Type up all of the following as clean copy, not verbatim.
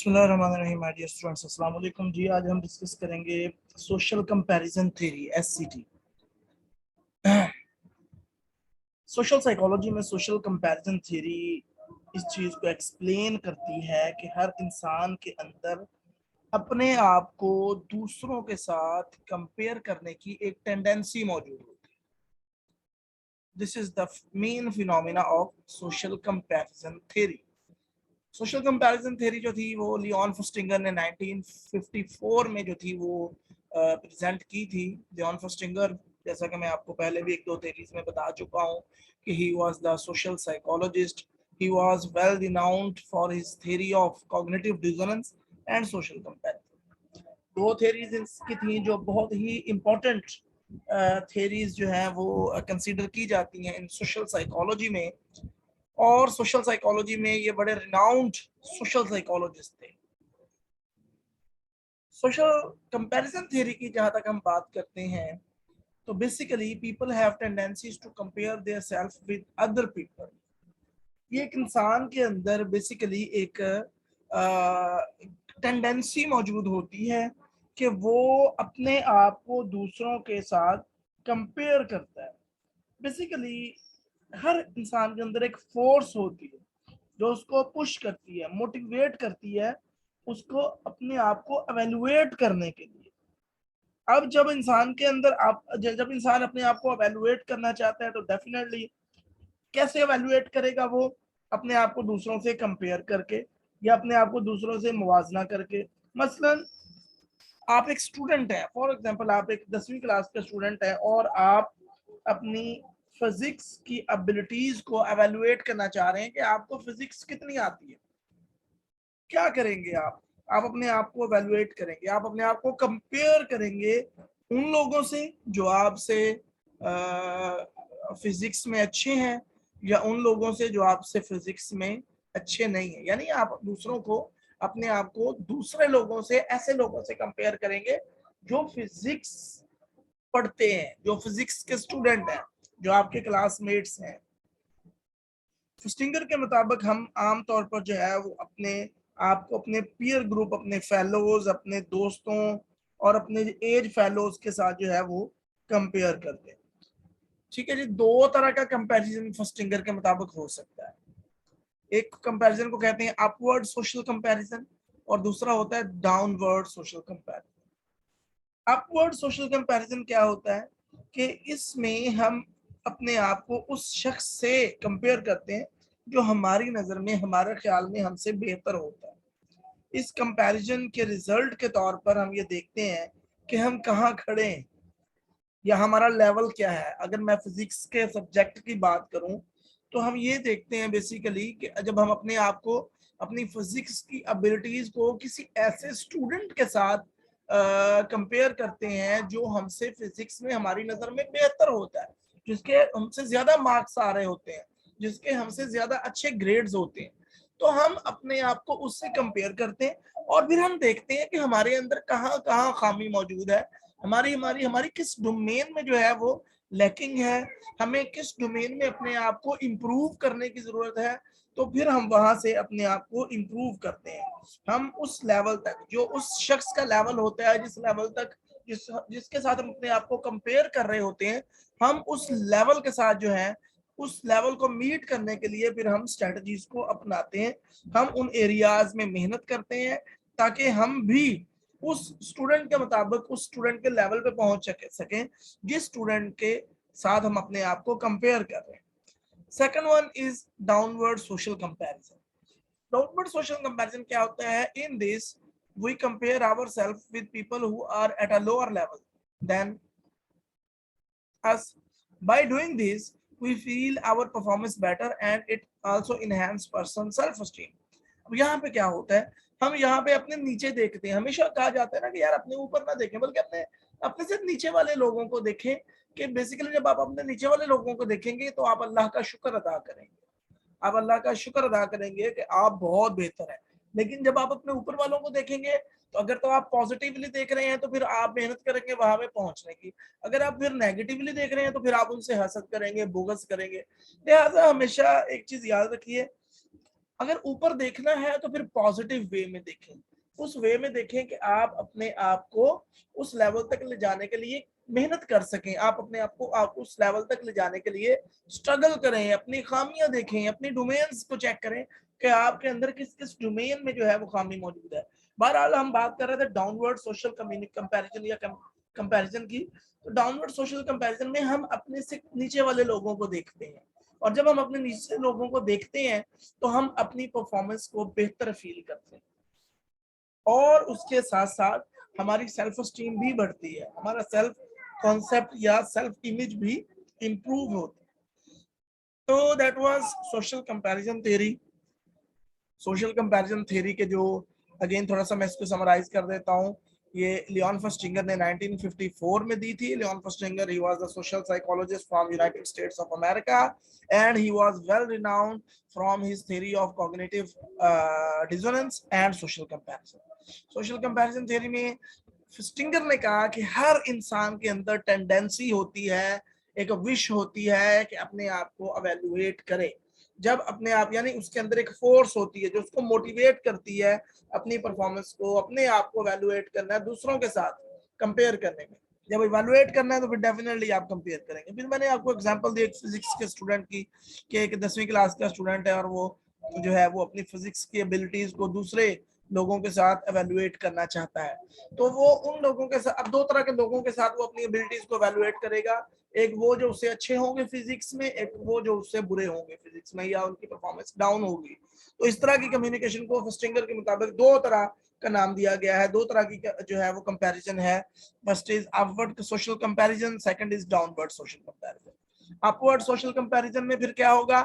बिस्मिल्लाहिर्रहमानिर्रहीम। My dear students, अस्सलाम वालेकुम जी। आज हम डिस्कस करेंगे social comparison theory, SCT. Social psychology में सोशल कंपैरिजन थ्योरी इस चीज को एक्सप्लेन करती है कि हर इंसान के अंदर अपने आप को दूसरों के साथ कंपेयर करने की एक टेंडेंसी मौजूद होती है। This is the main phenomena of social comparison theory. Social comparison theory जो थी वो लियोन फस्टिंगर ने 1954 में जो थी वो प्रेजेंट की थी। लियोन फस्टिंगर, जैसा कि मैं आपको पहले भी एक दो थ्योरीज में बता चुका हूँ कि he was the social psychologist. He was well renowned for his theory of cognitive dissonance and social comparison. दो थ्योरीज इसकी थी जो बहुत ही इंपॉर्टेंट थ्योरीज जो है वो कंसीडर की जाती हैं इन सोशल साइकोलॉजी में। और सोशल साइकोलॉजी में ये बड़े रिनाउंड सोशल साइकोलॉजिस्ट थे। सोशल कंपैरिजन थ्योरी की जहां तक हम बात करते हैं तो basically people have tendencies to compare their self with other people. ये एक इंसान के अंदर बेसिकली एक टेंडेंसी मौजूद होती है कि वो अपने आप को दूसरों के साथ कंपेयर करता है। बेसिकली हर इंसान के अंदर एक फोर्स होती है जो उसको पुश करती है, मोटिवेट करती है उसको अपने आप को एवेलुएट करने के लिए। अब जब इंसान के अंदर जब इंसान अपने आप को एवेलुएट करना चाहता है तो डेफिनेटली कैसे एवेलुएट करेगा वो? अपने आप को दूसरों से कंपेयर करके या अपने आप को दूसरों से मुवाजना करके। मसलन आप एक स्टूडेंट है, फॉर एग्जांपल आप एक 10वीं क्लास के स्टूडेंट है और आप अपनी फिजिक्स की एबिलिटीज को एवेलुएट करना चाह रहे हैं कि आपको फिजिक्स कितनी आती है। क्या करेंगे आप अपने आप को एवेलुएट करेंगे, आप अपने आप को कंपेयर करेंगे उन लोगों से जो आपसे फिजिक्स में अच्छे हैं या उन लोगों से जो आपसे फिजिक्स में अच्छे नहीं है। यानी आप दूसरों को, अपने आप को दूसरे लोगों से, ऐसे लोगों से कंपेयर करेंगे जो फिजिक्स पढ़ते हैं, जो फिजिक्स के स्टूडेंट हैं, जो आपके क्लासमेट्स हैं। फिस्टिंगर के मुताबिक हम आमतौर पर जो है वो अपने आपको अपने पीयर ग्रुप, अपने फेलोज, अपने दोस्तों और अपने एज फेलोज के साथ जो है वो कंपेयर करते हैं। ठीक है जी, दो तरह का कंपैरिजन फिस्टिंगर के मुताबिक हो सकता है। एक कंपैरिजन को कहते हैं अपवर्ड सोशल कंपैरिजन और दूसरा होता है downward social comparison. Upward social comparison क्या होता है कि इसमें हम अपने आप को उस शख्स से कंपेयर करते हैं जो हमारी नजर में, हमारे ख्याल में हमसे बेहतर होता है। इस कंपैरिजन के रिजल्ट के तौर पर हम ये देखते हैं कि हम कहाँ खड़े हैं या हमारा लेवल क्या है। अगर मैं फिजिक्स के सब्जेक्ट की बात करूं तो हम ये देखते हैं बेसिकली कि जब हम अपने आप को, अपनी फिजिक्स की एबिलिटीज को किसी ऐसे स्टूडेंट के साथ कंपेयर करते हैं जो हमसे फिजिक्स में हमारी नजर में बेहतर होता है, जिसके हमसे ज्यादा मार्क्स आ रहे होते हैं, जिसके हमसे ज्यादा अच्छे ग्रेड्स होते हैं, तो हम अपने आप को उससे कंपेयर करते हैं और फिर हम देखते हैं कि हमारे अंदर कहाँ कहाँ खामी मौजूद है, हमारी हमारी हमारी किस डोमेन में जो है वो लैकिंग है, हमें किस डोमेन में अपने आप को इम्प्रूव करने की जरूरत है। तो फिर हम वहां से अपने आप को इम्प्रूव करते हैं। हम उस लेवल तक, जो उस शख्स का लेवल होता है, जिस लेवल तक जिसके साथ हम अपने आप को कंपेयर कर रहे होते हैं, हम उस लेवल के साथ जो है उस लेवल को मीट करने के लिए फिर हम स्ट्रेटजीज को अपनाते हैं। हम उन एरियाज में मेहनत करते हैं ताकि हम भी उस स्टूडेंट के मुताबिक, उस स्टूडेंट के लेवल पे पहुंच सकें जिस स्टूडेंट के साथ हम अपने आप को कंपेयर कर रहे हैं। Second one is downward social comparison. Downward social comparison क्या होता है? In this we compare ourselves with people who are at a lower level than us. By doing this, we feel our performance better and it also enhance person self esteem. अब यहाँ पे क्या होता है, हम यहाँ पे अपने नीचे देखते हैं। हमेशा कहा जाता है ना कि यार अपने ऊपर ना देखें बल्कि अपने अपने से नीचे वाले लोगों को देखें। कि बेसिकली जब आप अपने नीचे वाले लोगों को देखेंगे तो आप अल्लाह का शुक्र अदा करेंगे, आप अल्लाह का शुक्र अदा करेंगे कि आप बहुत बेहतर है। लेकिन जब आप अपने ऊपर वालों को देखेंगे तो अगर तो आप पॉजिटिवली देख रहे हैं तो फिर आप मेहनत करेंगे वहां पे पहुंचने की। अगर आप फिर नेगेटिवली देख रहे हैं तो फिर आप उनसे हसद करेंगे, बोगस करेंगे। लिहाजा हमेशा एक चीज याद रखिए, अगर ऊपर देखना है तो फिर पॉजिटिव वे में देखें, उस वे में देखें कि आप अपने आप को उस लेवल तक ले जाने के लिए मेहनत कर सकें, आप अपने आप को आप उस लेवल तक ले जाने के लिए स्ट्रगल करें, अपनी खामियां देखें, अपनी डोमेन्स को चेक करें कि आपके अंदर किस किस डोमेन में जो है वो खामी मौजूद है। बहरहाल हम बात कर रहे थे डाउनवर्ड सोशल कंपैरिजन या कंपैरिजन की। तो डाउनवर्ड सोशल कंपैरिजन में हम अपने से नीचे वाले लोगों को देखते हैं, और जब हम अपने नीचे लोगों को देखते हैं तो हम अपनी परफॉर्मेंस को बेहतर फील करते हैं, और उसके साथ साथ हमारी सेल्फ स्टीम भी बढ़ती है, हमारा सेल्फ कॉन्सेप्ट या सेल्फ इमेज भी इंप्रूव होती है। तो that was social comparison theory. Social comparison theory के जो अगेन थोड़ा सा मैं इसको समराइज कर देता हूँ। ये लियोन फर्स्टिंगर ने 1954 में दी थी। Leon Festinger, he was a social psychologist from United States of America and he was well renowned from his theory of cognitive dissonance and social comparison. Social comparison theory में stinger ने कहा कि हर इंसान के अंदर टेंडेंसी होती है, एक विश होती है कि अपने आप को अवेलुएट करे। जब अपने आप यानी उसके अंदर एक फोर्स होती है जो उसको मोटिवेट करती है अपनी परफॉर्मेंस को, अपने आप को एवेलुएट करना है दूसरों के साथ कंपेयर करने में। जब इवेलुएट करना है तो फिर डेफिनेटली आप कंपेयर करेंगे। फिर मैंने आपको एग्जांपल दी एक फिजिक्स के स्टूडेंट की कि एक 10वीं क्लास का स्टूडेंट है और वो जो है वो अपनी फिजिक्स की एबिलिटीज को दूसरे लोगों के साथ एवेलुएट करना चाहता है। तो वो उन लोगों के साथ, अब दो तरह के लोगों के साथ वो अपनी एबिलिटीज को एवेलुएट करेगा, एक वो जो उससे अच्छे होंगे फिजिक्स में, एक वो जो उससे बुरे होंगे फिजिक्स में या उनकी परफॉर्मेंस डाउन होगी। तो इस तरह की कम्युनिकेशन को फर्स्टिंगर के मुताबिक दो तरह का नाम दिया गया है, दो तरह की जो है वो कंपैरिजन है। First is upward social comparison, second is downward social comparison. Upward social comparison में फिर क्या होगा,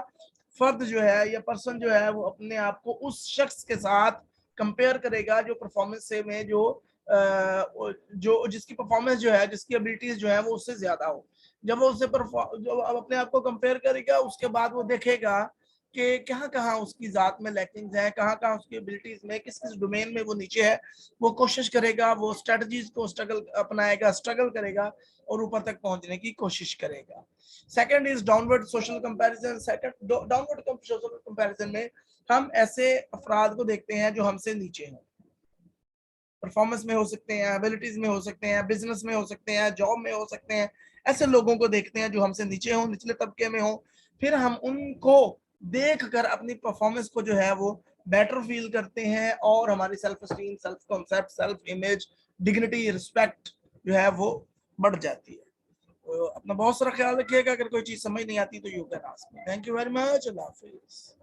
फर्द जो है या पर्सन जो है वो अपने आप को उस शख्स के साथ कंपेयर करेगा जो परफॉर्मेंस से में जो जिसकी परफॉर्मेंस जो है, जिसकी एबिलिटीज जो है वो उससे ज्यादा हो। जब वो उससे जो अपने आप को कंपेयर करेगा उसके बाद वो देखेगा कि कहाँ कहाँ उसकी जात में लैकिंग्स है, कहाँ कहाँ उसकी एबिलिटीज में किस किस डोमेन में वो नीचे है। वो कोशिश करेगा, वो स्ट्रेटजीज को स्ट्रगल अपनाएगा, स्ट्रगल करेगा और ऊपर तक पहुंचने की कोशिश करेगा। Second is downward social comparison. Second downward social comparison में हम ऐसे अफराद को देखते हैं जो हमसे नीचे हैं, परफॉर्मेंस में हो सकते हैं, एबिलिटीज में हो सकते हैं, बिजनेस में हो सकते हैं, जॉब में हो सकते हैं। ऐसे लोगों को देखते हैं जो हमसे नीचे हो, निचले तबके में हो। फिर हम उनको देख कर अपनी परफॉर्मेंस को जो है वो बेटर फील करते हैं और हमारी self esteem, self concept, self image, dignity, respect जो है वो बढ़ जाती है। तो अपना बहुत सारा ख्याल रखिएगा। अगर कोई चीज समझ नहीं आती तो you can ask me. Thank you very much. Allah Hafiz.